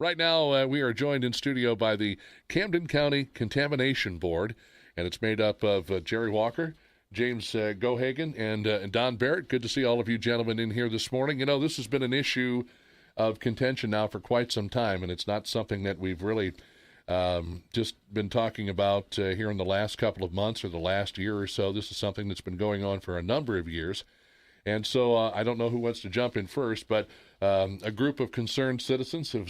Right now, we are joined in studio by the Camden County Contamination Board, and it's made up of Jerry Walker, James Gohagan, and Don Barrett. Good to see all of you gentlemen in here this morning. You know, this has been an issue of contention now for quite some time, and it's not something that we've really just been talking about here in the last couple of months or the last year or so. This is something that's been going on for a number of years. And so I don't know who wants to jump in first, but a group of concerned citizens have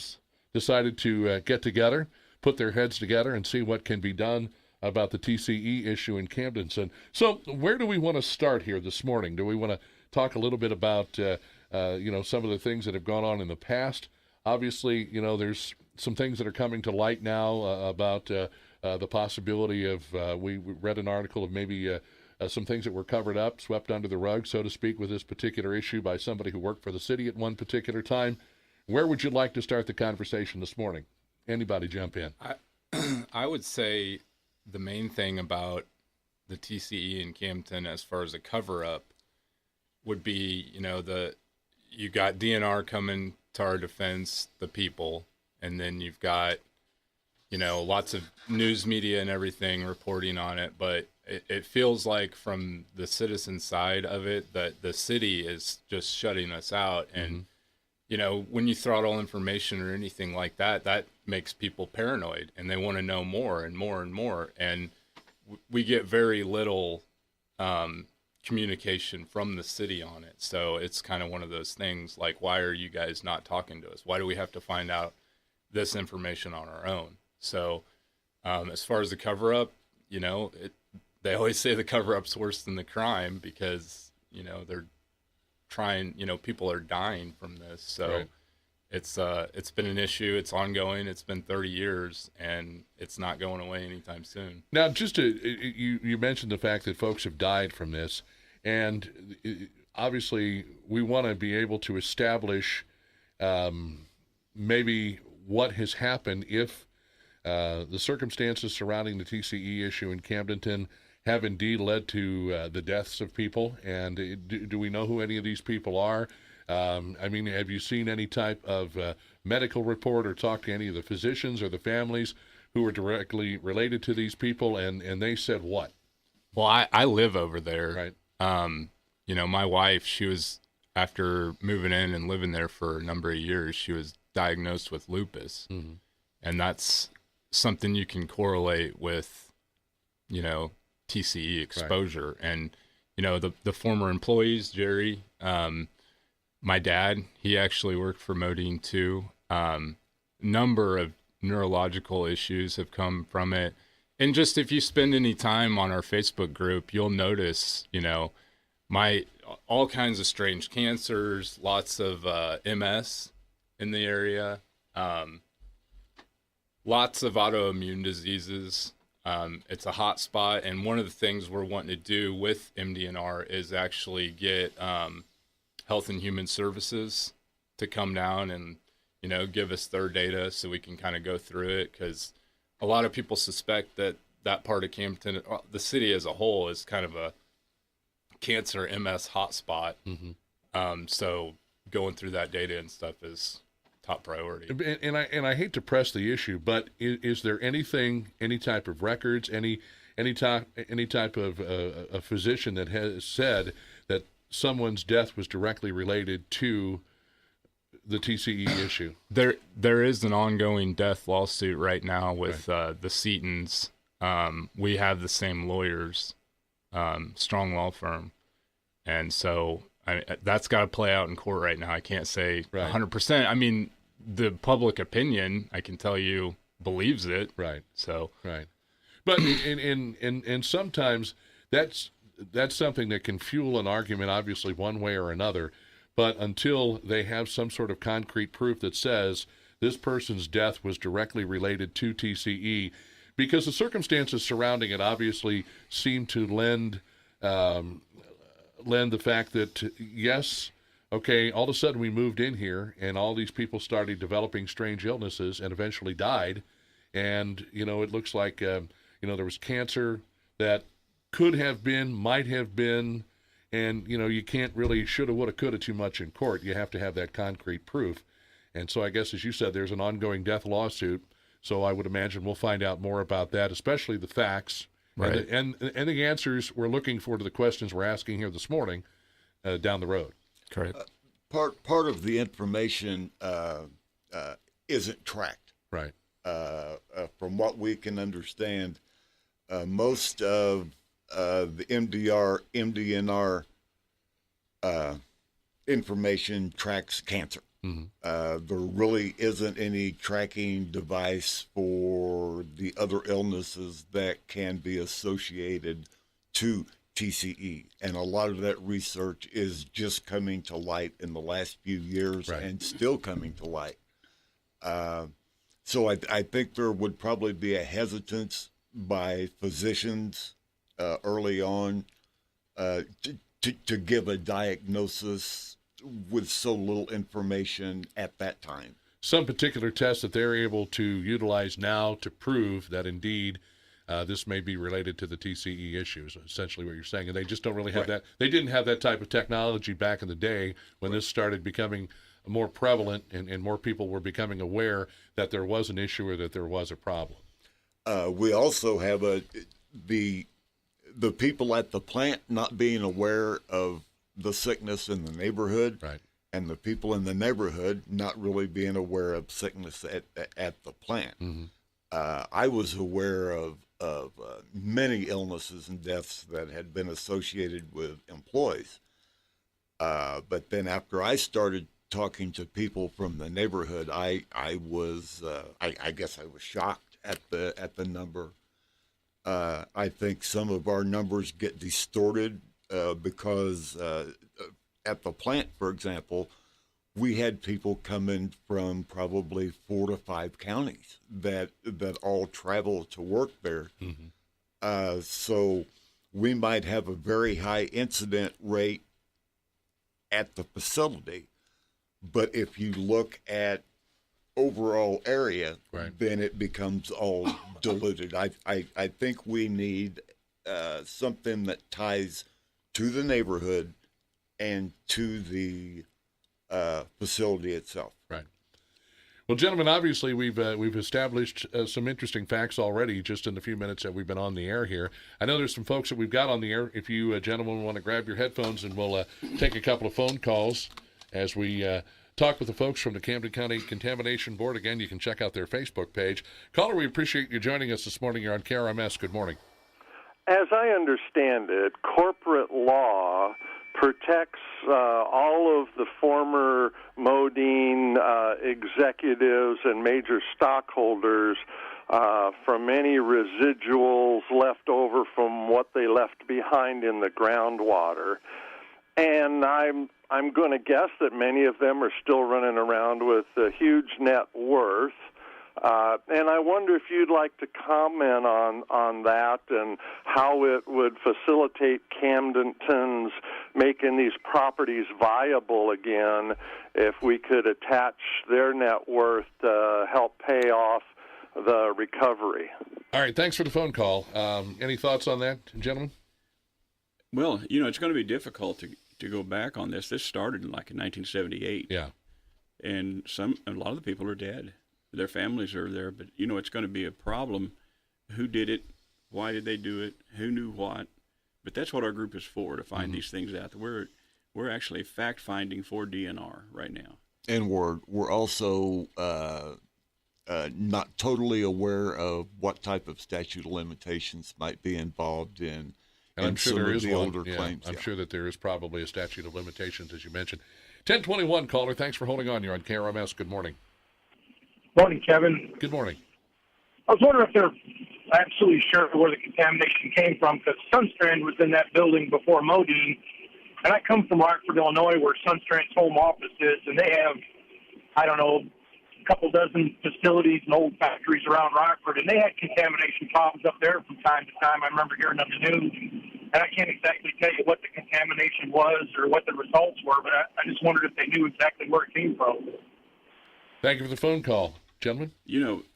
decided to get together, put their heads together, and see what can be done about the TCE issue in Camden. So where do we want to start here this morning? Do we want to talk a little bit about, some of the things that have gone on in the past? Obviously, there's some things that are coming to light now about the possibility of, we read an article of maybe some things that were covered up, swept under the rug, so to speak, with this particular issue by somebody who worked for the city at one particular time. Where would you like to start the conversation this morning? Anybody jump in? I would say the main thing about the TCE in Camden as far as a cover-up would be, you got DNR coming to our defense, the people, and then you've got, lots of news media and everything reporting on it, but it feels like from the citizen side of it that the city is just shutting us out. And, when you throttle information or anything like that, that makes people paranoid and they want to know more and more and more. And we get very little communication from the city on it. So it's kind of one of those things like, why are you guys not talking to us? Why do we have to find out this information on our own? So as far as the cover-up, they always say the cover-up's worse than the crime because, they're trying, people are dying from this. So right. It's been an issue. It's ongoing. It's been 30 years, and it's not going away anytime soon. Now, you mentioned the fact that folks have died from this, and obviously we want to be able to establish maybe what has happened if the circumstances surrounding the TCE issue in Camdenton have indeed led to the deaths of people. And do we know who any of these people are? Have you seen any type of medical report or talked to any of the physicians or the families who were directly related to these people? And they said what? Well, I live over there. Right. My wife, she was, after moving in and living there for a number of years, she was diagnosed with lupus. Mm-hmm. And that's something you can correlate with, TCE exposure. Right. And, the former employees, Jerry, my dad, he actually worked for Modine too. Number of neurological issues have come from it. And just if you spend any time on our Facebook group, you'll notice, all kinds of strange cancers, lots of MS in the area, lots of autoimmune diseases. It's a hot spot, and one of the things we're wanting to do with MDNR is actually get Health and Human Services to come down and, give us their data so we can kind of go through it, because a lot of people suspect that part of Camden, the city as a whole, is kind of a cancer MS hotspot. Mm-hmm. So going through that data and stuff is top priority. And I hate to press the issue, but is there any type of records, any type of a physician that has said that someone's death was directly related to the TCE issue? There is an ongoing death lawsuit right now with the Setons. We have the same lawyers, strong law firm, and so that's got to play out in court right now. I can't say 100%. I mean, the public opinion, I can tell you, believes it. Right. So. Right. But and sometimes that's something that can fuel an argument, obviously, one way or another. But until they have some sort of concrete proof that says this person's death was directly related to TCE, because the circumstances surrounding it obviously seem to lend the fact that, yes, okay, all of a sudden we moved in here and all these people started developing strange illnesses and eventually died. And, it looks like, there was cancer that could have been, might have been, and, you can't really shoulda, woulda, coulda too much in court. You have to have that concrete proof. And so I guess, as you said, there's an ongoing death lawsuit. So I would imagine we'll find out more about that, especially the facts Right. and the answers we're looking for to the questions we're asking here this morning down the road. Correct. Part of the information isn't tracked. Right. From what we can understand, most of the MDNR information tracks cancer. Mm-hmm. There really isn't any tracking device for the other illnesses that can be associated to TCE. And a lot of that research is just coming to light in the last few years Right. and still coming to light. So I think there would probably be a hesitance by physicians early on to give a diagnosis with so little information at that time. Some particular tests that they're able to utilize now to prove that indeed this may be related to the TCE issues, essentially what you're saying. And they just don't really have Right. that. They didn't have that type of technology back in the day when this started becoming more prevalent and more people were becoming aware that there was an issue or that there was a problem. We also have the people at the plant not being aware of the sickness in the neighborhood, Right. and the people in the neighborhood not really being aware of sickness at the plant. Mm-hmm. I was aware of many illnesses and deaths that had been associated with employees. But then after I started talking to people from the neighborhood, I guess I was shocked at the number. I think some of our numbers get distorted because at the plant, for example, we had people coming from probably 4 to 5 counties that all travel to work there. Mm-hmm. So we might have a very high incident rate at the facility, but if you look at overall area, Right. then it becomes all diluted. I think we need something that ties to the neighborhood and to the facility itself. Right. Well, gentlemen, obviously we've established some interesting facts already just in the few minutes that we've been on the air here. I know there's some folks that we've got on the air. If you gentlemen want to grab your headphones, and we'll take a couple of phone calls as we talk with the folks from the Camden County Contamination Board. Again, you can check out their Facebook page. Caller, we appreciate you joining us this morning here on KRMS. Good morning. As I understand it, corporate law protects all of the former Modine executives and major stockholders from any residuals left over from what they left behind in the groundwater. And I'm going to guess that many of them are still running around with a huge net worth. And I wonder if you'd like to comment on that and how it would facilitate Camdenton's making these properties viable again if we could attach their net worth to help pay off the recovery. All right, thanks for the phone call. Any thoughts on that, gentlemen? Well, it's going to be difficult to go back on this. This started in 1978. Yeah. And a lot of the people are dead. Their families are there, but it's going to be a problem. Who did it? Why did they do it? Who knew what? But that's what our group is for, to find these things out. We're actually fact finding for DNR right now. And we're also not totally aware of what type of statute of limitations might be involved in. And I'm sure some there of is the one. older Yeah, claims. I'm Yeah. sure that there is probably a statute of limitations, as you mentioned. 1021 caller, thanks for holding on. You're on KRMS. Good morning. Morning, Kevin. Good morning. I was wondering if they're absolutely sure where the contamination came from, because Sunstrand was in that building before Modine. And I come from Rockford, Illinois, where Sunstrand's home office is, and they have, a couple dozen facilities and old factories around Rockford, and they had contamination problems up there from time to time. I remember hearing on the news, and I can't exactly tell you what the contamination was or what the results were, but I just wondered if they knew exactly where it came from. Thank you for the phone call, gentlemen.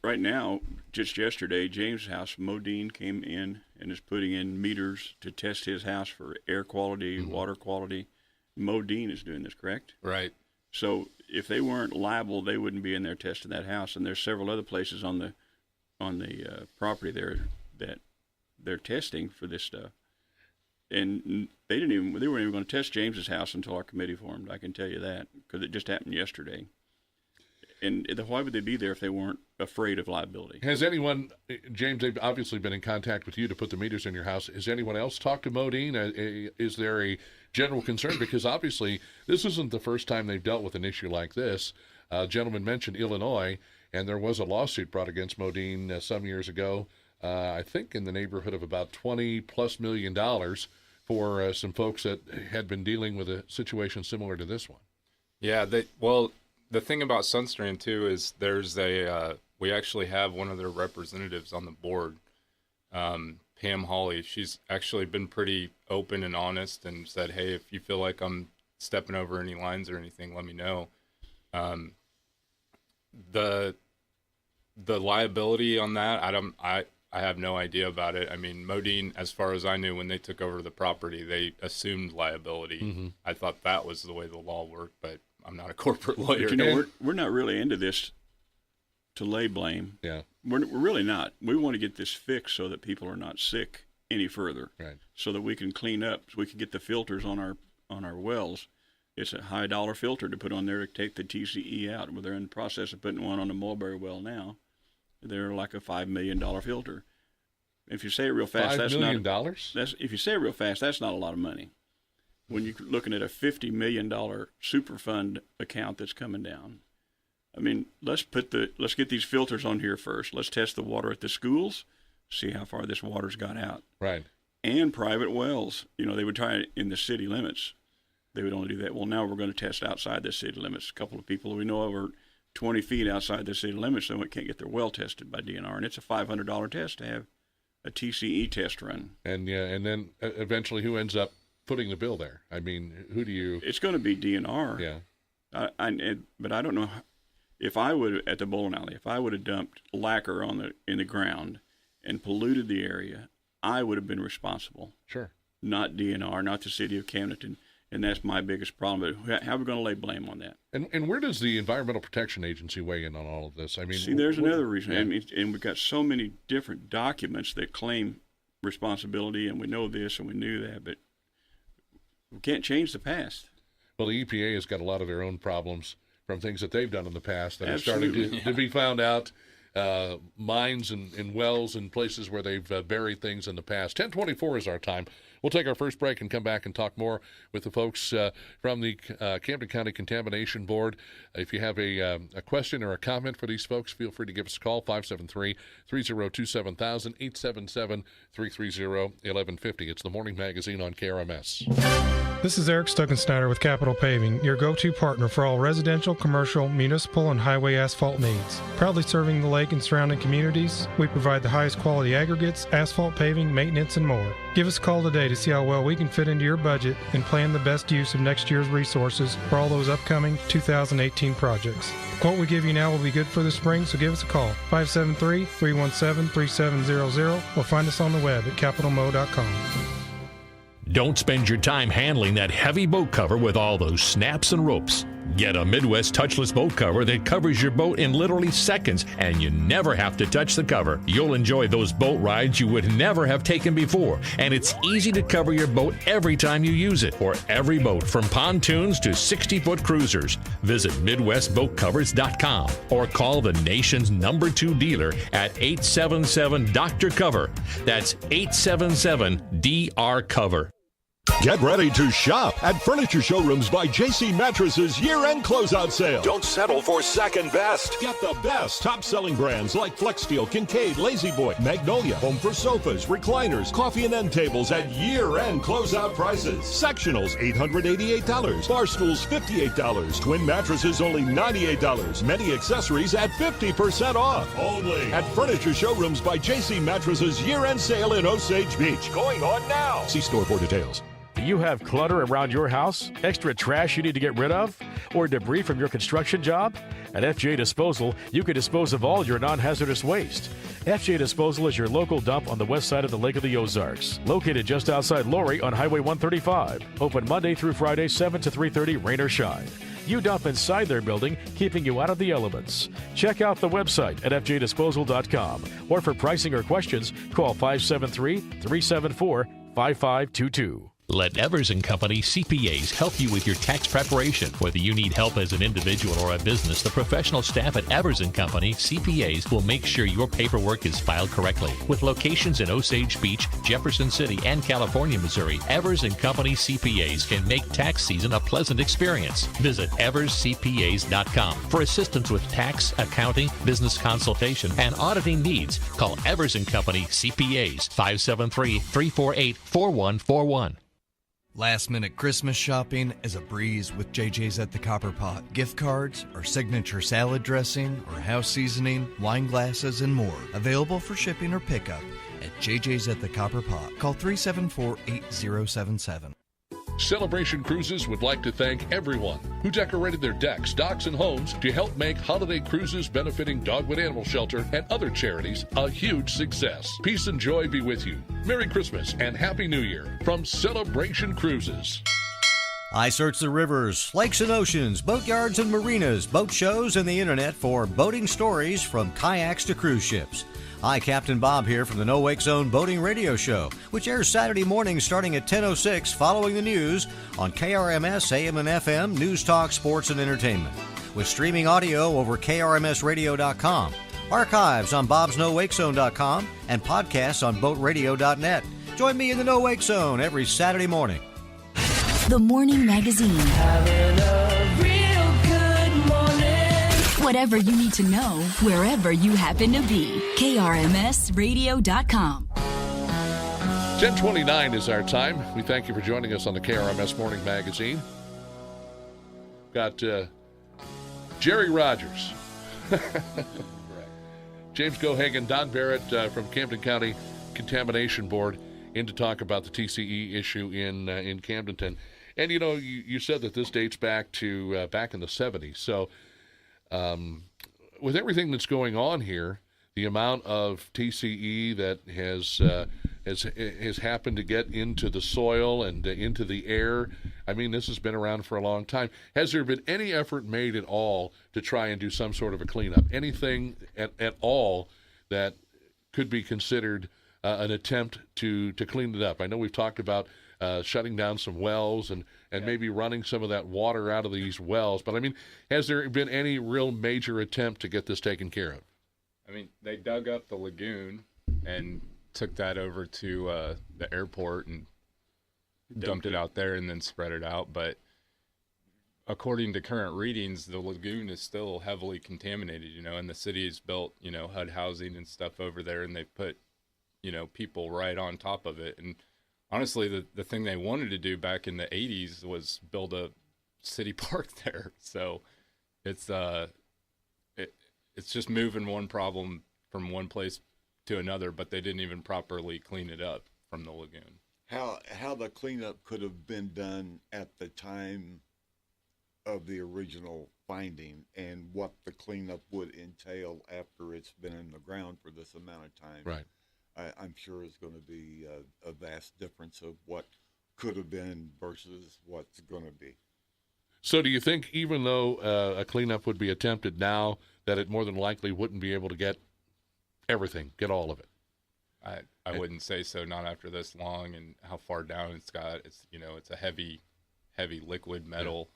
Right now, just yesterday, James' house, Modine came in and is putting in meters to test his house for air quality, water quality. Modine is doing this, correct? Right. So if they weren't liable, they wouldn't be in there testing that house. And there's several other places on the property there that they're testing for this stuff. And they weren't even going to test James's house until our committee formed. I can tell you that, because it just happened yesterday. And why would they be there if they weren't afraid of liability? Has anyone, James, they've obviously been in contact with you to put the meters in your house. Has anyone else talked to Modine? Is there a general concern? Because obviously this isn't the first time they've dealt with an issue like this. A gentleman mentioned Illinois, and there was a lawsuit brought against Modine some years ago, I think in the neighborhood of about $20+ million for some folks that had been dealing with a situation similar to this one. Yeah, the thing about Sunstrand too is there's we actually have one of their representatives on the board, Pam Hawley. She's actually been pretty open and honest and said, hey, if you feel like I'm stepping over any lines or anything, let me know. The liability on that, I have no idea about it. I mean, Modine, as far as I knew, when they took over the property, they assumed liability. Mm-hmm. I thought that was the way the law worked, but I'm not a corporate lawyer. But we're not really into this to lay blame. Yeah. We're really not. We want to get this fixed so that people are not sick any further. Right. So that we can clean up, so we can get the filters on our wells. It's a high dollar filter to put on there to take the TCE out. Well, they're in the process of putting one on the Mulberry well now. They're like a $5 million filter. If you say it real fast, $5 million? If you say it real fast, that's not a lot of money. When you're looking at a $50 million super fund account that's coming down, I mean, let's get these filters on here first. Let's test the water at the schools, see how far this water's got out. Right. And private wells. They would try it in the city limits. They would only do that. Well, now we're going to test outside the city limits. A couple of people we know are 20 feet outside the city limits, so we can't get their well tested by DNR, and it's a $500 test to have a TCE test run. And then eventually, who ends up footing the bill there? I mean, who do you? It's going to be DNR. Yeah. But I don't know if I would at the bowling alley. If I would have dumped lacquer in the ground and polluted the area, I would have been responsible. Sure. Not DNR, not the city of Camdenton. And that's my biggest problem. But how are we going to lay blame on that? And where does the Environmental Protection Agency weigh in on all of this? I mean, see, there's another reason. Yeah. I mean, and we've got so many different documents that claim responsibility, and we know this and we knew that, but we can't change the past. Well, the EPA has got a lot of their own problems from things that they've done in the past that Absolutely. are starting to be found out. Mines and wells and places where they've buried things in the past. 10:24 is our time. We'll take our first break and come back and talk more with the folks from the Camden County Contamination Board. If you have a question or a comment for these folks, feel free to give us a call, 573-302-7000, 877-330-1150. It's the Morning Magazine on KRMS. This is Eric Stuckensnyder with Capital Paving, your go-to partner for all residential, commercial, municipal, and highway asphalt needs. Proudly serving the lake and surrounding communities, we provide the highest quality aggregates, asphalt paving, maintenance, and more. Give us a call today to see how well we can fit into your budget and plan the best use of next year's resources for all those upcoming 2018 projects. The quote we give you now will be good for the spring, so give us a call, 573-317-3700, or find us on the web at capitalmo.com. Don't spend your time handling that heavy boat cover with all those snaps and ropes. Get a Midwest touchless boat cover that covers your boat in literally seconds, and you never have to touch the cover. You'll enjoy those boat rides you would never have taken before, and it's easy to cover your boat every time you use it, for every boat from pontoons to 60-foot cruisers. Visit MidwestBoatCovers.com or call the nation's #2 dealer at 877-DR-COVER. That's 877-DR-COVER. Get ready to shop at Furniture Showrooms by JC Mattresses year-end closeout sale. Don't settle for second best. Get the best top-selling brands like FlexSteel, Kincaid, Lazy Boy, Magnolia, Home for sofas, recliners, coffee and end tables at year-end closeout prices. Sectionals, $888. Bar stools, $58. Twin mattresses, only $98. Many accessories at 50% off. Only at Furniture Showrooms by JC Mattresses year-end sale in Osage Beach. Going on now. See store for details. Do you have clutter around your house, extra trash you need to get rid of, or debris from your construction job? At FJ Disposal, you can dispose of all your non-hazardous waste. FJ Disposal is your local dump on the west side of the Lake of the Ozarks, located just outside Laurie on Highway 135. Open Monday through Friday, 7 to 3:30, rain or shine. You dump inside their building, keeping you out of the elements. Check out the website at fjdisposal.com, or for pricing or questions, call 573-374-5522. Let Evers & Company CPAs help you with your tax preparation. Whether you need help as an individual or a business, the professional staff at Evers & Company CPAs will make sure your paperwork is filed correctly. With locations in Osage Beach, Jefferson City, and California, Missouri, Evers & Company CPAs can make tax season a pleasant experience. Visit everscpas.com. For assistance with tax, accounting, business consultation, and auditing needs, call Evers & Company CPAs 573-348-4141. Last minute Christmas shopping is a breeze with JJ's at the Copper Pot. Gift cards, our signature salad dressing, or house seasoning, wine glasses, and more. Available for shipping or pickup at JJ's at the Copper Pot. Call 374-8077. Celebration Cruises would like to thank everyone who decorated their decks, docks, and homes to help make holiday cruises benefiting Dogwood Animal Shelter and other charities a huge success. Peace and joy be with you. Merry Christmas and Happy New Year from Celebration Cruises. I search the rivers, lakes and oceans, boatyards and marinas, boat shows, and the internet for boating stories from kayaks to cruise ships. Hi, Captain Bob here from the No Wake Zone Boating Radio Show, which airs Saturday mornings starting at 10:06 following the news on KRMS AM and FM News Talk, Sports, and Entertainment. With streaming audio over KRMSradio.com, archives on bobsnowakezone.com, and podcasts on boatradio.net. Join me in the No Wake Zone every Saturday morning. The Morning Magazine. Having a real good morning. Whatever you need to know, wherever you happen to be. KRMSradio.com. 10:29 is our time. We thank you for joining us on the KRMS Morning Magazine. Got Jerry Rogers, James Gohagan, Don Barrett from Camden County Contamination Board in to talk about the TCE issue in Camdenton. And, you know, you said that this dates back to back in the 70s. So with everything that's going on here, the amount of TCE that has happened to get into the soil and into the air, I mean, this has been around for a long time. Has there been any effort made at all to try and do some sort of a cleanup? Anything at all that could be considered an attempt to clean it up? I know we've talked about shutting down some wells and maybe running some of that water out of these wells. But, I mean, has there been any real major attempt to get this taken care of? I mean, they dug up the lagoon and took that over to the airport and dumped it out there and then spread it out. But according to current readings, the lagoon is still heavily contaminated, you know, and the city has built, you know, HUD housing and stuff over there, and they put, you know, people right on top of it. And honestly, the thing they wanted to do back in the 80s was build a city park there. So it's just moving one problem from one place to another, but they didn't even properly clean it up from the lagoon. How the cleanup could have been done at the time of the original finding, and what the cleanup would entail after it's been in the ground for this amount of time. Right. I'm sure is going to be a vast difference of what could have been versus what's going to be. So do you think even though a cleanup would be attempted now, that it more than likely wouldn't be able to get everything, get all of it? I wouldn't say so, not after this long and how far down it's got. It's, you know, it's a heavy liquid metal. Yeah.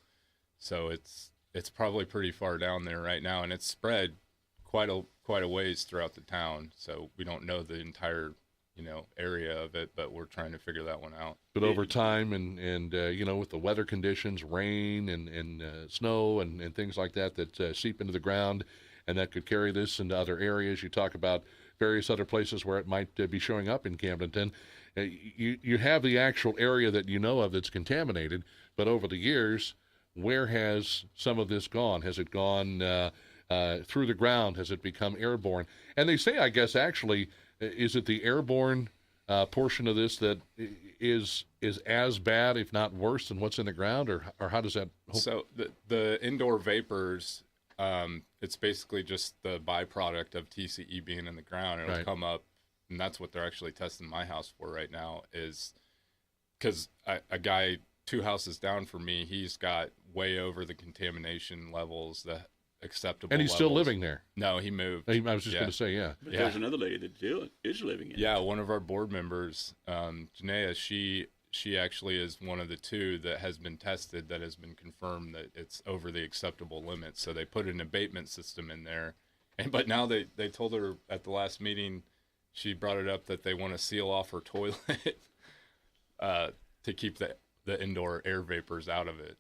So it's probably pretty far down there right now, and it's spread quite a ways throughout the town. So we don't know the entire, you know, area of it, but we're trying to figure that one out. But over time and you know, with the weather conditions, rain and snow and things like that seep into the ground, and that could carry this into other areas. You talk about various other places where it might be showing up in Camdenton. You have the actual area that you know of that's contaminated, but over the years, where has some of this gone? Has it gone through the ground? Has it become airborne? And they say, I guess, actually, is it the airborne portion of this that is as bad, if not worse, than what's in the ground, or how does that? So the indoor vapors, it's basically just the byproduct of TCE being in the ground. It'll Right. come up, and that's what they're actually testing my house for right now, is because a guy 2 houses down from me, he's got way over the contamination levels, the acceptable And he's still levels. living there. No, he moved. I was just going to say, yeah. But there's another lady that still is living in it. Yeah, one of our board members, Janaea, she actually is one of the 2 that has been tested, that has been confirmed that it's over the acceptable limit. So they put an abatement system in there. But now they told her at the last meeting, she brought it up that they want to seal off her toilet to keep the indoor air vapors out of it.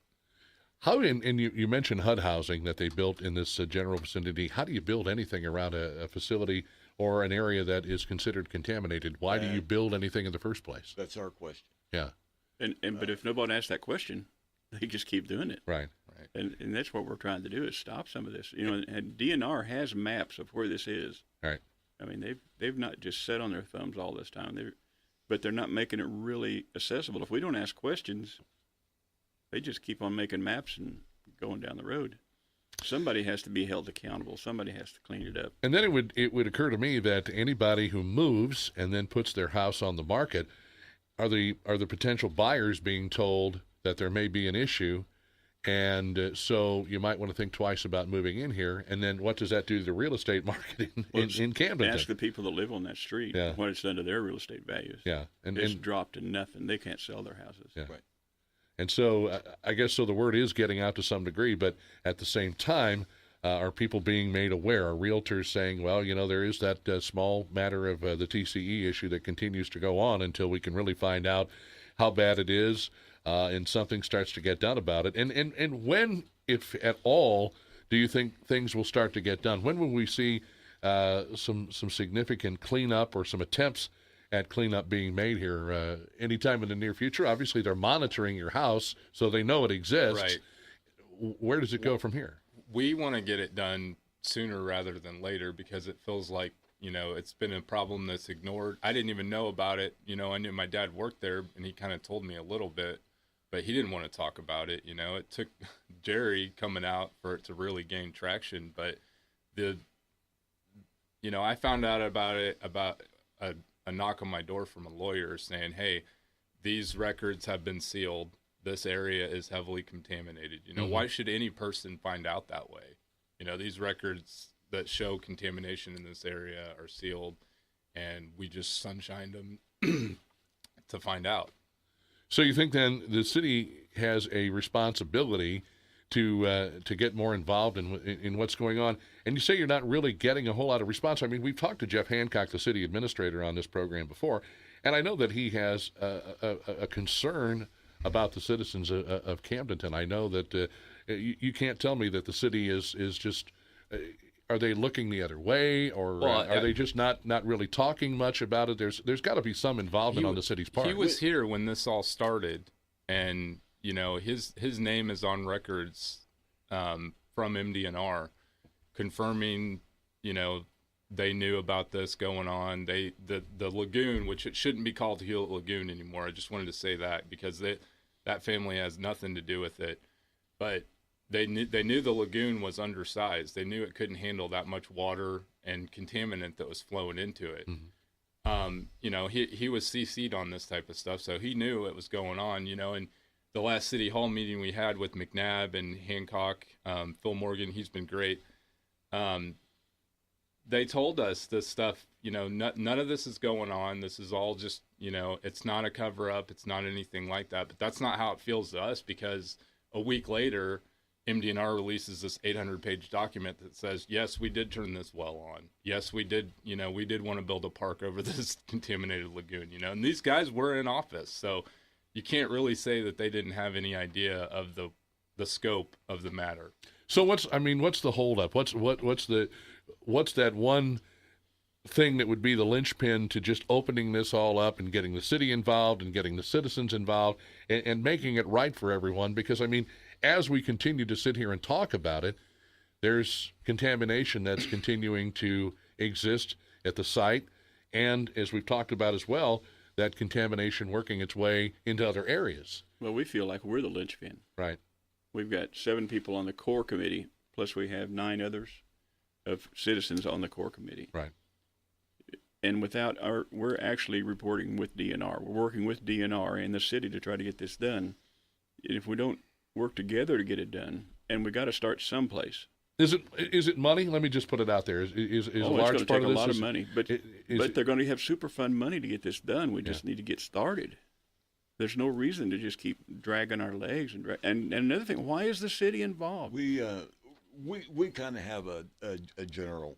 How and you mentioned HUD housing that they built in this general vicinity. How do you build anything around a facility or an area that is considered contaminated? Why do you build anything in the first place? That's our question. Yeah. But if nobody asks that question, they just keep doing it. Right. And that's what we're trying to do, is stop some of this. And DNR has maps of where this is. Right. I mean, they've not just sat on their thumbs all this time. But they're not making it really accessible. If we don't ask questions, they just keep on making maps and going down the road. Somebody has to be held accountable. Somebody has to clean it up. And then it would occur to me that anybody who moves and then puts their house on the market, are the potential buyers being told that there may be an issue, and so you might want to think twice about moving in here. And then what does that do to the real estate market in Camden? Ask the people that live on that street what it's done to their real estate values. Yeah, and it's dropped to nothing. They can't sell their houses. Yeah. Right. And so I guess the word is getting out to some degree, but at the same time, are people being made aware? Are realtors saying, well, there is that small matter of the TCE issue that continues to go on until we can really find out how bad it is, and something starts to get done about it? And when, if at all, do you think things will start to get done? When will we see some significant cleanup or some attempts at cleanup being made here? Anytime in the near future? Obviously, they're monitoring your house, so they know it exists. Right. Where does it go from here? We want to get it done sooner rather than later, because it feels like, it's been a problem that's ignored. I didn't even know about it. I knew my dad worked there, and he kind of told me a little bit, but he didn't want to talk about it. It took Jerry coming out for it to really gain traction. But I found out about it, about a knock on my door from a lawyer saying, hey, these records have been sealed. This area is heavily contaminated. Why should any person find out that way? These records that show contamination in this area are sealed, and we just sunshined them to find out. So you think then the city has a responsibility to get more involved in what's going on? And you say you're not really getting a whole lot of response. I mean, we've talked to Jeff Hancock, the city administrator, on this program before, and I know that he has a concern about the citizens of Camdenton. I know that you can't tell me that the city is just. Are they looking the other way, or are they just not really talking much about it? There's got to be some involvement on the city's part. He was here when this all started, and his name is on records from MDNR confirming they knew about this going on. The lagoon, which it shouldn't be called Hewitt Lagoon anymore. I just wanted to say that, because that family has nothing to do with it, but they knew the lagoon was undersized. They knew it couldn't handle that much water and contaminant that was flowing into it. Mm-hmm. He was CC'd on this type of stuff, so he knew it was going on. And the last city hall meeting we had with McNabb and Hancock, Phil Morgan, he's been great. They told us this stuff. None of this is going on. This is all just, it's not a cover up. It's not anything like that. But that's not how it feels to us, because a week later, MDNR releases this 800-page document that says, yes, we did turn this well on. Yes, we did, we did want to build a park over this contaminated lagoon, and these guys were in office. So you can't really say that they didn't have any idea of the scope of the matter. So what's the holdup? What's that one thing that would be the linchpin to just opening this all up and getting the city involved and getting the citizens involved and making it right for everyone? Because, as we continue to sit here and talk about it, there's contamination that's continuing to exist at the site. And as we've talked about as well, that contamination working its way into other areas. Well, we feel like we're the linchpin. Right. We've got 7 people on the core committee, plus we have 9 others of citizens on the core committee. Right. And we're actually reporting with DNR. We're working with DNR and the city to try to get this done. if we don't work together to get it done, and we got to start someplace. Is it money? Let me just put it out there. Is a large it's part going to take of this a lot of money, but they're going to have Superfund money to get this done. We just need to get started. There's no reason to just keep dragging our legs and another thing. Why is the city involved? We kind of have a general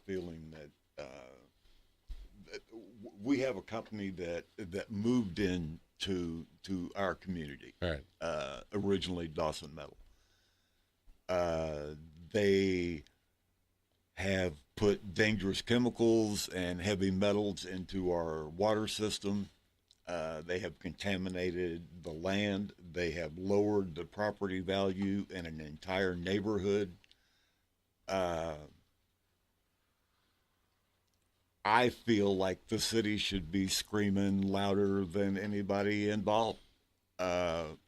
feeling that we have a company that moved in to our community. All right. Originally Dawson Metal. They have put dangerous chemicals and heavy metals into our water system. They have contaminated the land. They have lowered the property value in an entire neighborhood. I feel like the city should be screaming louder than anybody involved.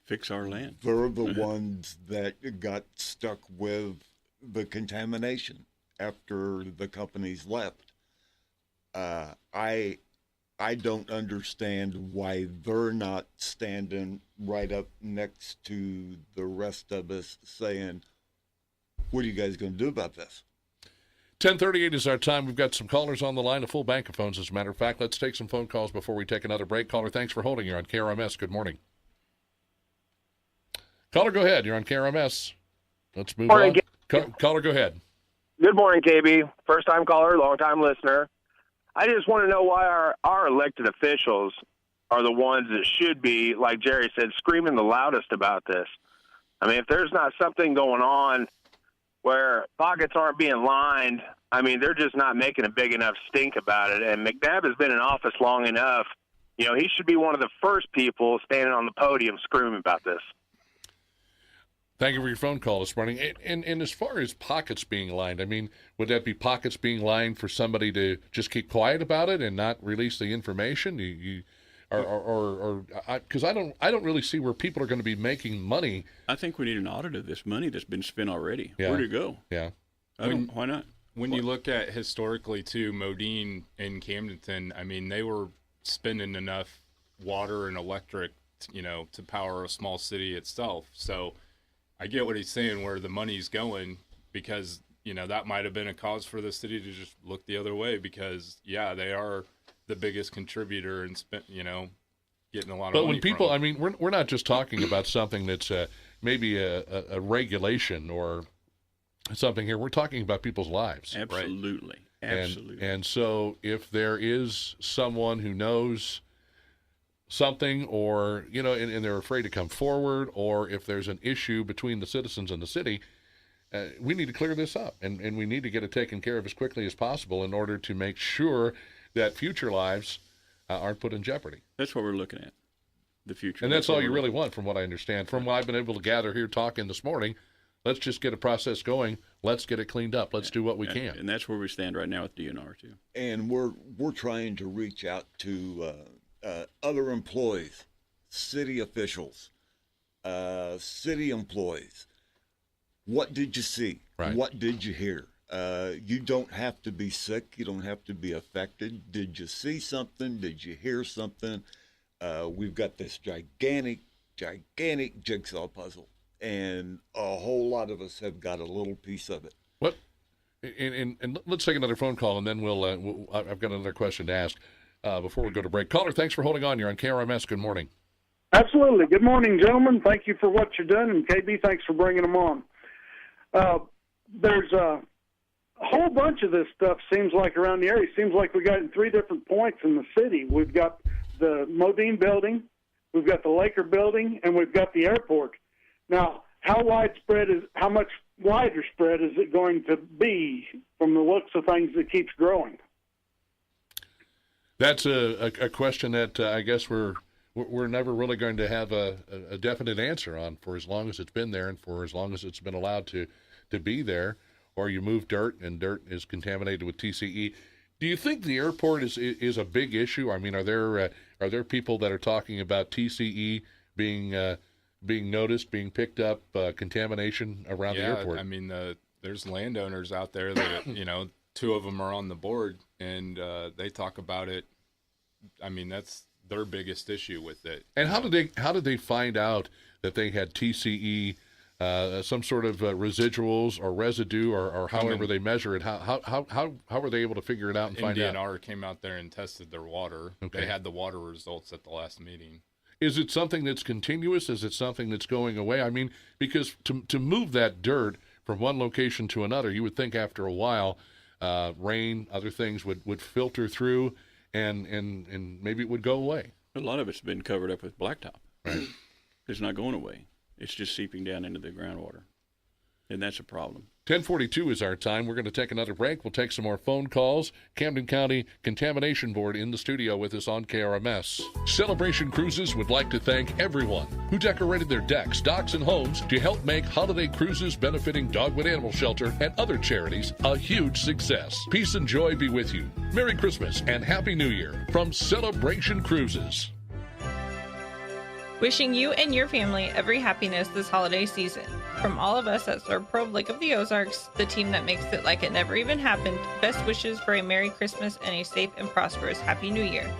Fix our land. They're the ones that got stuck with the contamination after the companies left. I don't understand why they're not standing right up next to the rest of us saying, what are you guys going to do about this? 10:38 is our time. We've got some callers on the line, a full bank of phones, as a matter of fact. Let's take some phone calls before we take another break. Caller, thanks for holding. You're on KRMS. Good morning. Caller, go ahead. You're on KRMS. Let's move on. Caller, go ahead. Good morning, KB. First-time caller, long-time listener. I just want to know why our elected officials are the ones that should be, like Jerry said, screaming the loudest about this. I mean, if there's not something going on where pockets aren't being lined, I mean, they're just not making a big enough stink about it. And McNabb has been in office long enough. You know, he should be one of the first people standing on the podium screaming about this. Thank you for your phone call this morning. And as far as pockets being lined, I mean, would that be pockets being lined for somebody to just keep quiet about it and not release the information? Because I don't really see where people are going to be making money. I think we need an audit of this money that's been spent already. Yeah. Where'd it go? Yeah. Why not? When you look at historically too, Modine and Camdenton, I mean, they were spending enough water and electric, to power a small city itself. So I get what he's saying, where the money's going, because, that might have been a cause for the city to just look the other way because, yeah, they are the biggest contributor and getting a lot of money. But when people, I mean, we're not just talking about something that's maybe a regulation or something here. We're talking about people's lives. Absolutely. Right? Absolutely. And so if there is someone who knows something or, and they're afraid to come forward, or if there's an issue between the citizens and the city, we need to clear this up, and we need to get it taken care of as quickly as possible in order to make sure that future lives aren't put in jeopardy. That's what we're looking at, the future. And that's all you really want, from what I understand. From what I've been able to gather here talking this morning, let's just get a process going. Let's get it cleaned up. Let's do what we can. And that's where we stand right now with DNR, too. And we're trying to reach out to other employees, city officials, city employees. What did you see? Right. What did you hear? You don't have to be sick. You don't have to be affected. Did you see something? Did you hear something? We've got this gigantic jigsaw puzzle, and a whole lot of us have got a little piece of it. What? And let's take another phone call, and then I've got another question to ask before we go to break. Caller, thanks for holding on. You're on KRMS. Good morning. Absolutely. Good morning, gentlemen. Thank you for what you're doing, and KB, thanks for bringing them on. There's a whole bunch of this stuff seems like around the area. Seems like we got it in 3 different points in the city. We've got the Modine building, we've got the Laker building, and we've got the airport. Now, how much wider spread is it going to be from the looks of things that keeps growing? That's a question that I guess we're never really going to have a definite answer on for as long as it's been there and for as long as it's been allowed to be there. Or you move dirt and dirt is contaminated with TCE. Do you think the airport is a big issue? I mean, are there people that are talking about TCE being noticed, being picked up, contamination around the airport? I mean, there's landowners out there that 2 of them are on the board, and they talk about it. I mean, that's their biggest issue with it. And how did they find out that they had TCE, some sort of residuals or residue or however they measure it. How were they able to figure it out and find out? MDNR came out there and tested their water. Okay. They had the water results at the last meeting. Is it something that's continuous? Is it something that's going away? I mean, because to move that dirt from one location to another, you would think after a while, rain, other things would filter through, and maybe it would go away. A lot of it's been covered up with blacktop. Right. It's not going away. It's just seeping down into the groundwater, and that's a problem. 10:42 is our time. We're going to take another break. We'll take some more phone calls. Camden County Contamination Board in the studio with us on KRMS. Celebration Cruises would like to thank everyone who decorated their decks, docks, and homes to help make holiday cruises benefiting Dogwood Animal Shelter and other charities a huge success. Peace and joy be with you. Merry Christmas and Happy New Year from Celebration Cruises. Wishing you and your family every happiness this holiday season. From all of us at Serprobe Lake of the Ozarks, the team that makes it like it never even happened, best wishes for a Merry Christmas and a safe and prosperous Happy New Year.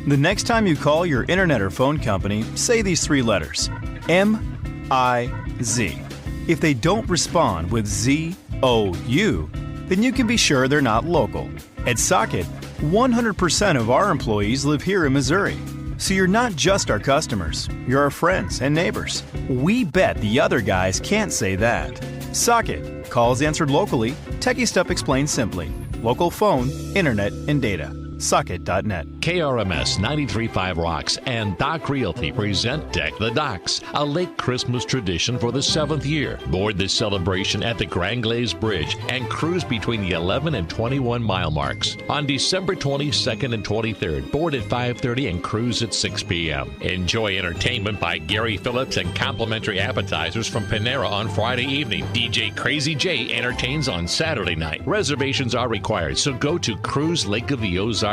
The next time you call your internet or phone company, say these 3 letters, M-I-Z. If they don't respond with Z-O-U, then you can be sure they're not local. At CITCAT, 100% of our employees live here in Missouri. So you're not just our customers, you're our friends and neighbors. We bet the other guys can't say that. CITCAT. Calls answered locally, techie stuff explained simply. Local phone, internet, and data. CITCAT.net. KRMS 93.5 Rocks and Dock Realty present Deck the Docks, a lake Christmas tradition for the 7th year. Board the celebration at the Grand Glaze Bridge and cruise between the 11 and 21 mile marks. On December 22nd and 23rd, board at 5:30 and cruise at 6 p.m. Enjoy entertainment by Gary Phillips and complimentary appetizers from Panera on Friday evening. DJ Crazy J entertains on Saturday night. Reservations are required, so go to cruiselakeoftheozarks.com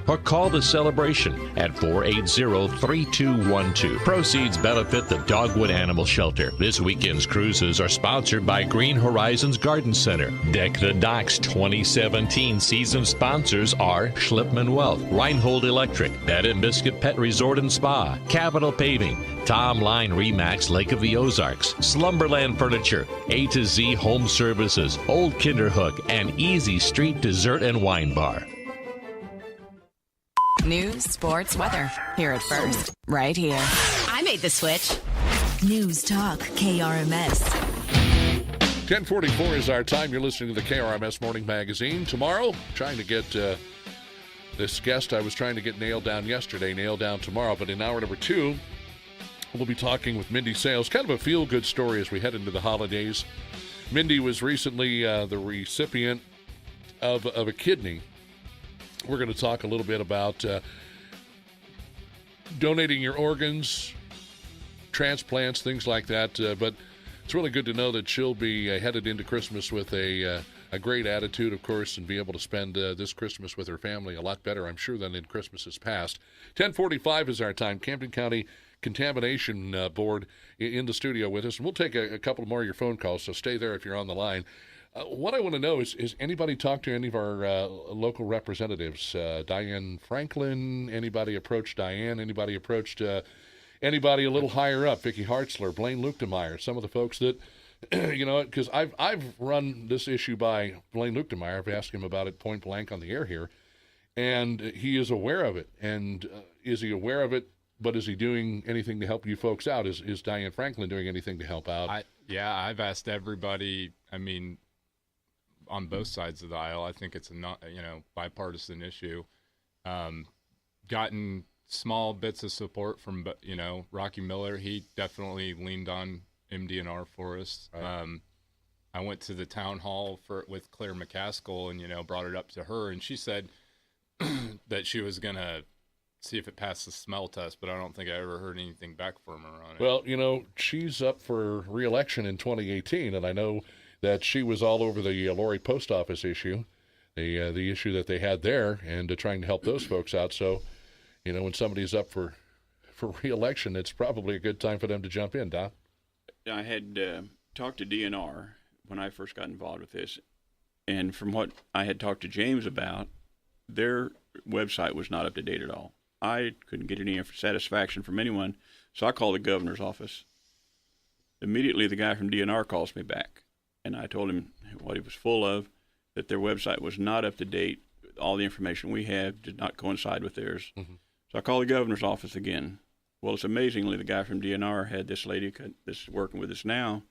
or call the celebration at 480-3212. Proceeds benefit the Dogwood Animal Shelter. This weekend's cruises are sponsored by Green Horizons Garden Center. Deck the Docks 2017 season sponsors are Schlipman Wealth, Reinhold Electric, Bed and Biscuit Pet Resort and Spa, Capital Paving, Tom Line Remax Lake of the Ozarks, Slumberland Furniture, A to Z Home Services, Old Kinderhook, and Easy Street Dessert and Wine Bar. News, sports, weather. Hear it first, right here. I made the switch. News Talk KRMS. 10:44 is our time. You're listening to the KRMS Morning Magazine. Tomorrow, trying to get this guest I was trying to get nailed down yesterday, nailed down tomorrow. But in hour number 2, we'll be talking with Mindy Sales. Kind of a feel-good story as we head into the holidays. Mindy was recently the recipient of a kidney. We're going to talk a little bit about donating your organs, transplants, things like that. But it's really good to know that she'll be headed into Christmas with a great attitude, of course, and be able to spend this Christmas with her family a lot better, I'm sure, than in Christmases past. 10:45 is our time. Camden County Contamination Board in the studio with us. And we'll take a couple more of your phone calls, so stay there if you're on the line. What I want to know is anybody talked to any of our local representatives? Diane Franklin, anybody approached Diane? Anybody approached anybody a little higher up? Vicki Hartzler, Blaine Luchtenmeyer, some of the folks that, because I've run this issue by Blaine Luchtenmeyer. I've asked him about it point blank on the air here, and he is aware of it. And is he aware of it, but is he doing anything to help you folks out? Is Diane Franklin doing anything to help out? I've asked everybody, on both sides of the aisle. I think it's a bipartisan issue. Gotten small bits of support from Rocky Miller. He definitely leaned on MDNR for us. Right. I went to the town hall with Claire McCaskill and brought it up to her, and she said that she was gonna see if it passed the smell test, but I don't think I ever heard anything back from her on it. Well, she's up for re-election in 2018, and I know that she was all over the Laurie Post Office issue, the issue that they had there, and trying to help those folks out. So, when somebody's up for re-election, it's probably a good time for them to jump in, Don. I had talked to DNR when I first got involved with this, and from what I had talked to James about, their website was not up to date at all. I couldn't get any satisfaction from anyone, so I called the governor's office. Immediately, the guy from DNR calls me back, and I told him what he was full of, that their website was not up to date. All the information we have did not coincide with theirs. Mm-hmm. So I called the governor's office again. Well, it's amazingly, the guy from DNR had this lady that's working with us now.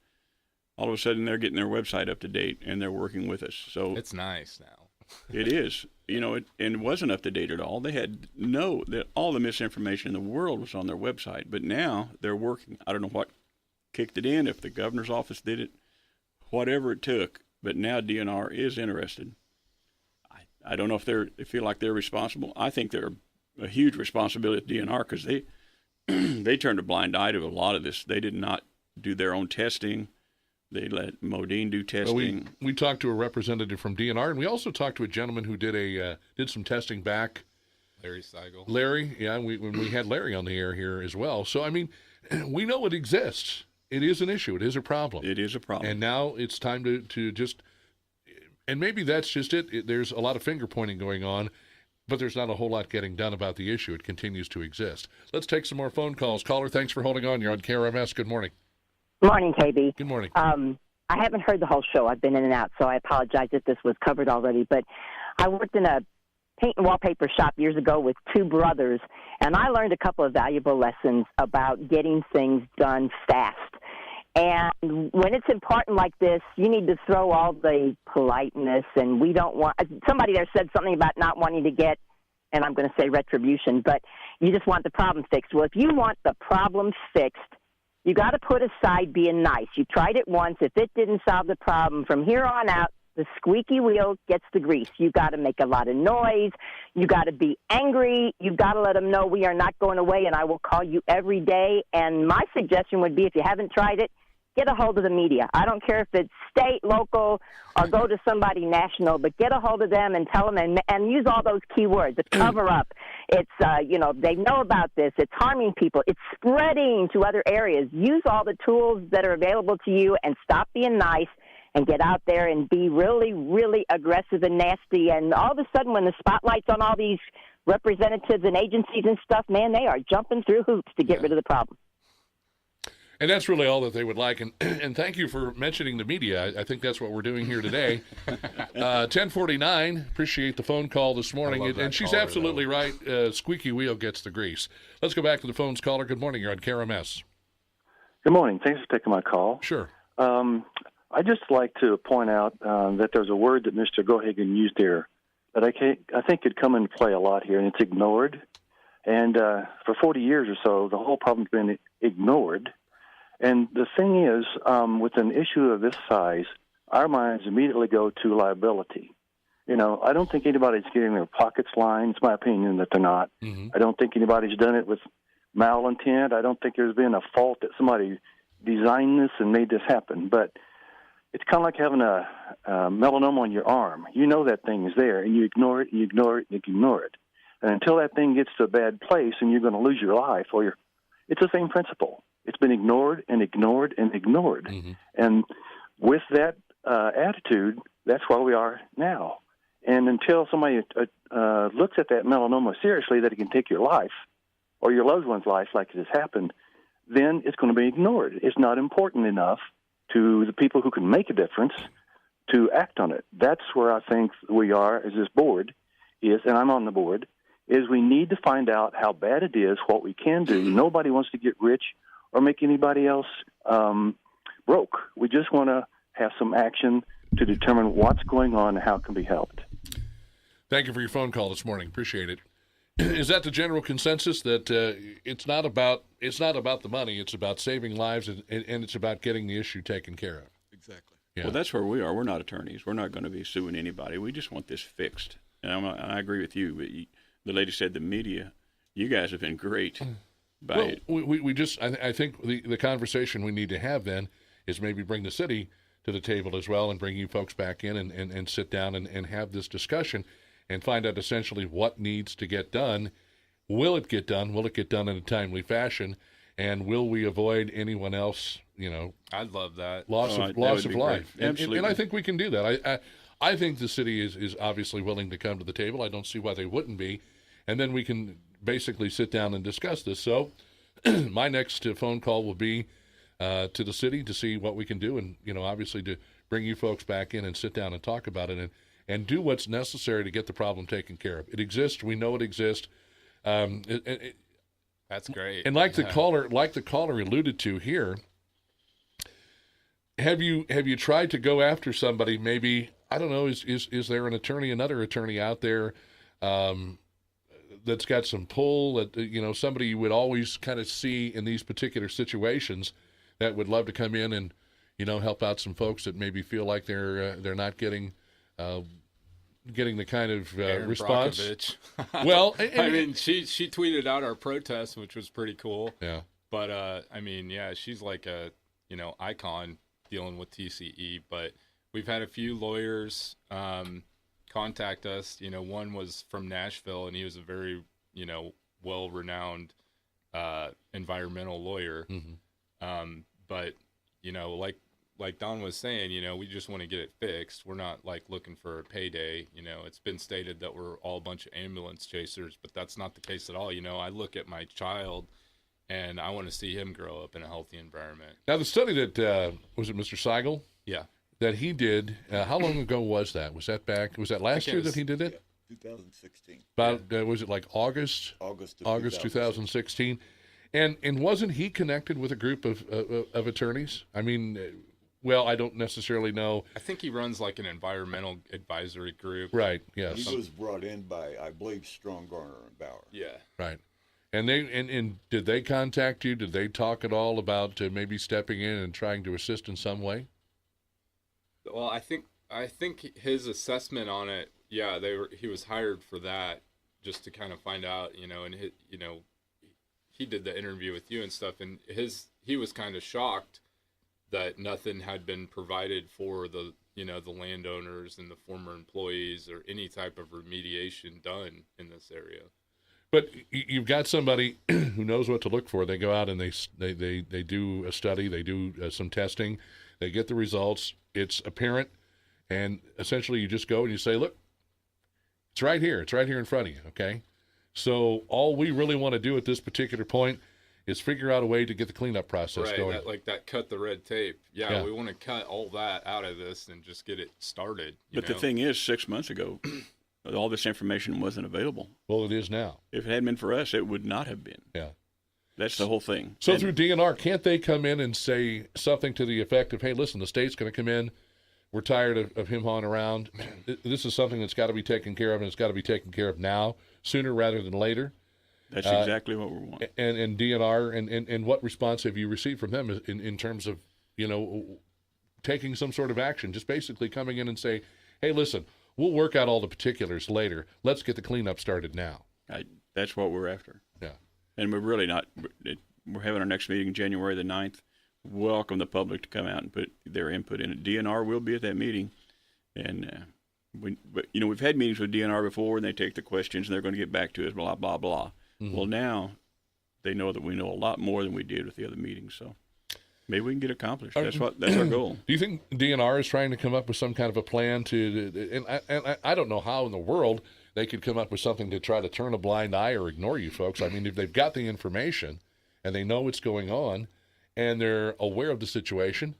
All of a sudden, they're getting their website up to date, and they're working with us. So it's nice now. It is. And it wasn't up to date at all. They had all the misinformation in the world was on their website. But now they're working. I don't know what kicked it in, if the governor's office did it, whatever it took. But now DNR is interested. I don't know if they feel like they're responsible. I think they're a huge responsibility at DNR because they turned a blind eye to a lot of this. They did not do their own testing. They let Modine do testing. Well, we talked to a representative from DNR, and we also talked to a gentleman who did some testing back. Larry Seigel. Larry, yeah, when we had Larry on the air here as well. So, I mean, we know it exists. It is an issue. It is a problem. It is a problem. And now it's time to just, and maybe that's just it. There's a lot of finger pointing going on, but there's not a whole lot getting done about the issue. It continues to exist. Let's take some more phone calls. Caller, thanks for holding on. You're on KRMS. Good morning. Morning, KB. Good morning. I haven't heard the whole show. I've been in and out, so I apologize if this was covered already. But I worked in a paint and wallpaper shop years ago with two brothers, and I learned a couple of valuable lessons about getting things done fast. And when it's important like this, you need to throw all the politeness, and we don't want – somebody there said something about not wanting to get, and I'm going to say retribution, but you just want the problem fixed. Well, if you want the problem fixed, you got to put aside being nice. You tried it once. If it didn't solve the problem, from here on out, the squeaky wheel gets the grease. You got to make a lot of noise. You got to be angry. You got to let them know we are not going away, and I will call you every day. And my suggestion would be, if you haven't tried it, get a hold of the media. I don't care if it's state, local, or go to somebody national, but get a hold of them and tell them and use all those key words. The cover up. It's, they know about this. It's harming people. It's spreading to other areas. Use all the tools that are available to you and stop being nice and get out there and be really, really aggressive and nasty. And all of a sudden, when the spotlight's on all these representatives and agencies and stuff, man, they are jumping through hoops to get rid of the problem. And that's really all that they would like. And thank you for mentioning the media. I think that's what we're doing here today. 1049, appreciate the phone call this morning. And she's absolutely right. Squeaky wheel gets the grease. Let's go back to the phones. Caller, good morning. You're on KRMS. Good morning. Thanks for taking my call. Sure. I'd just like to point out that there's a word that Mr. Gohagan used here that I think could come into play a lot here, and it's ignored. And for 40 years or so, the whole problem's been ignored. And the thing is, with an issue of this size, our minds immediately go to liability. I don't think anybody's getting their pockets lined. It's my opinion that they're not. Mm-hmm. I don't think anybody's done it with malintent. I don't think there's been a fault that somebody designed this and made this happen. But it's kind of like having a melanoma on your arm. You know that thing is there, and you ignore it, and you ignore it, and you ignore it. And until that thing gets to a bad place and you're going to lose your life, it's the same principle. It's been ignored and ignored and ignored. Mm-hmm. And with that attitude, that's where we are now. And until somebody looks at that melanoma seriously, that it can take your life or your loved one's life like it has happened, then it's going to be ignored. It's not important enough to the people who can make a difference to act on it. That's where I think we are as this board is, and I'm on the board, is we need to find out how bad it is, what we can do. Nobody wants to get rich or make anybody else broke. We just want to have some action to determine what's going on and how it can be helped. Thank you for your phone call this morning. Appreciate it. Is that the general consensus that it's not about the money, it's about saving lives and it's about getting the issue taken care of? Exactly. Yeah. Well, that's where we are. We're not attorneys. We're not going to be suing anybody. We just want this fixed. And I agree with you. But the lady said the media, you guys have been great. We just I think the conversation we need to have then is maybe bring the city to the table as well and bring you folks back in and sit down and have this discussion and find out essentially what needs to get done. Will it get done? Will it get done in a timely fashion? And will we avoid anyone else, I'd love that. Loss of life. Absolutely. And I think we can do that. I think the city is obviously willing to come to the table. I don't see why they wouldn't be. And then we can basically sit down and discuss this. So my next phone call will be to the city to see what we can do, and obviously to bring you folks back in and sit down and talk about it and do what's necessary to get the problem taken care of. It exists. We know it exists. That's great. And like the caller alluded to here, have you tried to go after somebody? Maybe, I don't know. Is there another attorney out there that's got some pull, that somebody you would always kind of see in these particular situations that would love to come in and help out some folks that maybe feel like they're not getting the kind of response. Well, I mean, she tweeted out our protest, which was pretty cool. Yeah. But she's like a icon dealing with TCE. But we've had a few lawyers contact us. One was from Nashville, and he was a very well-renowned environmental lawyer. Mm-hmm. But like Don was saying, we just want to get it fixed. We're not looking for a payday. It's been stated that we're all a bunch of ambulance chasers, but that's not the case at all. I look at my child and I want to see him grow up in a healthy environment. Now, the study that, was it Mr. Seigel? Yeah. That he did, how long ago was that? Was that last year that he did it? Yeah, 2016. About, was it like August? August 2016. And wasn't he connected with a group of attorneys? I mean, well, I don't necessarily know. I think he runs like an environmental advisory group. Right, yes. He was brought in by, I believe, Strong, Garner, and Bauer. Yeah. Right. And did they contact you? Did they talk at all about maybe stepping in and trying to assist in some way? Well, I think his assessment on it, yeah, he was hired for that, just to kind of find out, and he did the interview with you and stuff, and he was kind of shocked that nothing had been provided for the landowners and the former employees or any type of remediation done in this area. But you've got somebody who knows what to look for. They go out and they do a study, they do some testing, they get the results. It's apparent, and essentially you just go and you say, look, it's right here in front of you, okay? So all we really want to do at this particular point is figure out a way to get the cleanup process going. That cut the red tape. Yeah, we want to cut all that out of this and just get it started. But the thing is, 6 months ago, all this information wasn't available. Well, it is now. If it hadn't been for us, it would not have been. Yeah. That's the whole thing. So through DNR, can't they come in and say something to the effect of, hey, listen, the state's going to come in. We're tired of him hawing around. This is something that's got to be taken care of, and it's got to be taken care of now, sooner rather than later. That's exactly what we want. And DNR, and what response have you received from them in terms of, taking some sort of action, just basically coming in and say, hey, listen, we'll work out all the particulars later. Let's get the cleanup started now. That's what we're after. Yeah. And we're really not. We're having our next meeting January the 9th. Welcome the public to come out and put their input in it. DNR will be at that meeting. And we've had meetings with DNR before, and they take the questions, and they're going to get back to us, blah, blah, blah. Mm-hmm. Well, now they know that we know a lot more than we did with the other meetings. So maybe we can get accomplished. That's our goal. Do you think DNR is trying to come up with some kind of a plan and I don't know how in the world they could come up with something to try to turn a blind eye or ignore you folks. I mean, if they've got the information and they know what's going on and they're aware of the situation.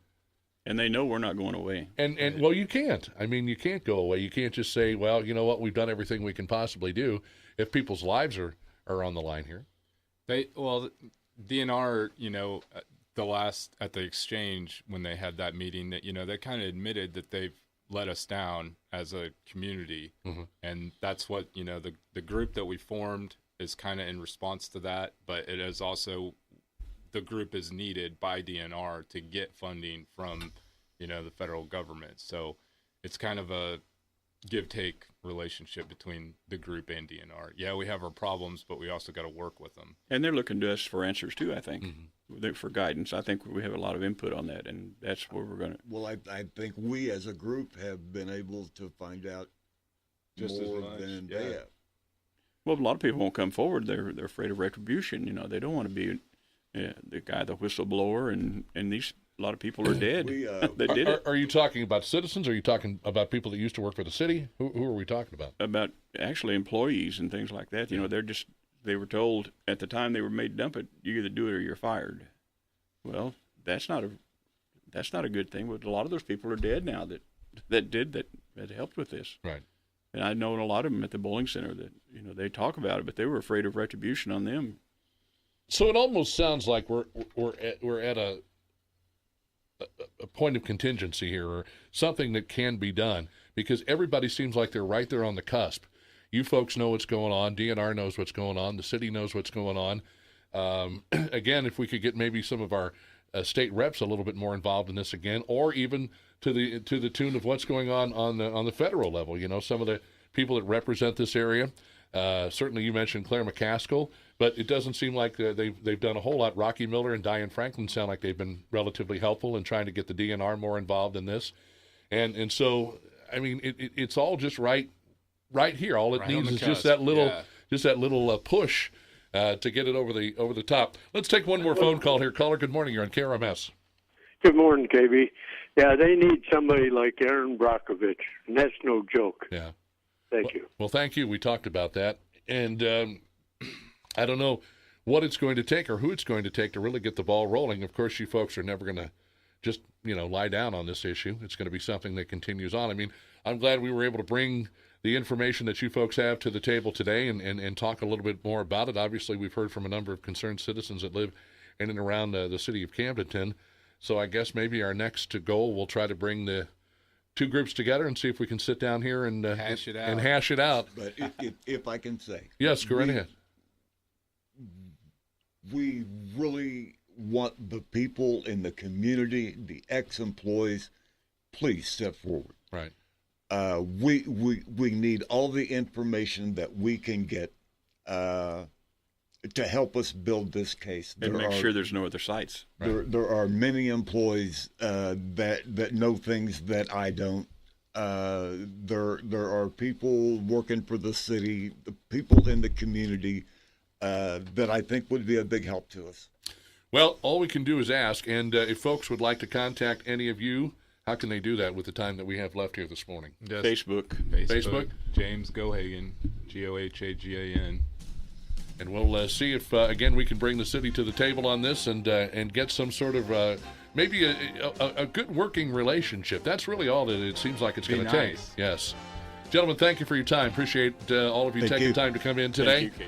And they know we're not going away. And well, you can't. I mean, you can't go away. You can't just say, well, you know what, we've done everything we can possibly do if people's lives are on the line here. DNR, at the exchange when they had that meeting, that they kind of admitted that they've let us down as a community. Mm-hmm. And that's what the group that we formed is kind of in response to that, but it is also the group is needed by DNR to get funding from the federal government. So it's kind of a give-take relationship between the group and DNR. Yeah, we have our problems, but we also got to work with them. And they're looking to us for answers too, I think. Mm-hmm. For guidance. I think we have a lot of input on that, and that's where we're going to. Well, I think we as a group have been able to find out just more as much, than they have. Well, a lot of people won't come forward. They're afraid of retribution. They don't want to be the guy, the whistleblower, and a lot of people are dead. That did it. Are you talking about citizens? Or are you talking about people that used to work for the city? Who are we talking about? About actually employees and things like that. They're just they were told at the time they were made dump it, you either do it or you're fired. Well, that's not a good thing. But a lot of those people are dead now that helped with this. Right. And I know a lot of them at the bowling center that they talk about it, but they were afraid of retribution on them. So it almost sounds like we're at a point of contingency here, or something that can be done, because everybody seems like they're right there on the cusp. You folks know what's going on. DNR knows what's going on. The city knows what's going on. Again, if we could get maybe some of our state reps a little bit more involved in this again, or even to the tune of what's going on the federal level. Some of the people that represent this area. Certainly, you mentioned Claire McCaskill, but it doesn't seem like they've done a whole lot. Rocky Miller and Diane Franklin sound like they've been relatively helpful in trying to get the DNR more involved in this, and so I mean it's all just right here. All it needs is just that little push to get it over the top. Let's take one more phone call here. Caller, good morning. You're on KRMS. Good morning, KB. Yeah, they need somebody like Aaron Brockovich, and that's no joke. Yeah. Thank you. Well, thank you. We talked about that. And I don't know what it's going to take or who it's going to take to really get the ball rolling. Of course, you folks are never going to just, lie down on this issue. It's going to be something that continues on. I mean, I'm glad we were able to bring the information that you folks have to the table today and talk a little bit more about it. Obviously, we've heard from a number of concerned citizens that live in and around the city of Camdenton. So I guess maybe our next goal, we'll try to bring the two groups together and see if we can sit down here and hash it out. But if I can say. Yes, go right ahead. We really want the people in the community, the ex-employees, please step forward. Right. We need all the information that we can get to help us build this case. And make sure there's no other sites. There are many employees that know things that I don't. There are people working for the city, the people in the community that I think would be a big help to us. Well, all we can do is ask, and if folks would like to contact any of you, how can they do that with the time that we have left here this morning? Facebook. James Gohagan, Gohagan. And we'll see if, again, we can bring the city to the table on this and get some sort of maybe a good working relationship. That's really all that it seems like it's going to take. Yes. Gentlemen, thank you for your time. Appreciate all of you taking time to come in today. Thank you, Kate.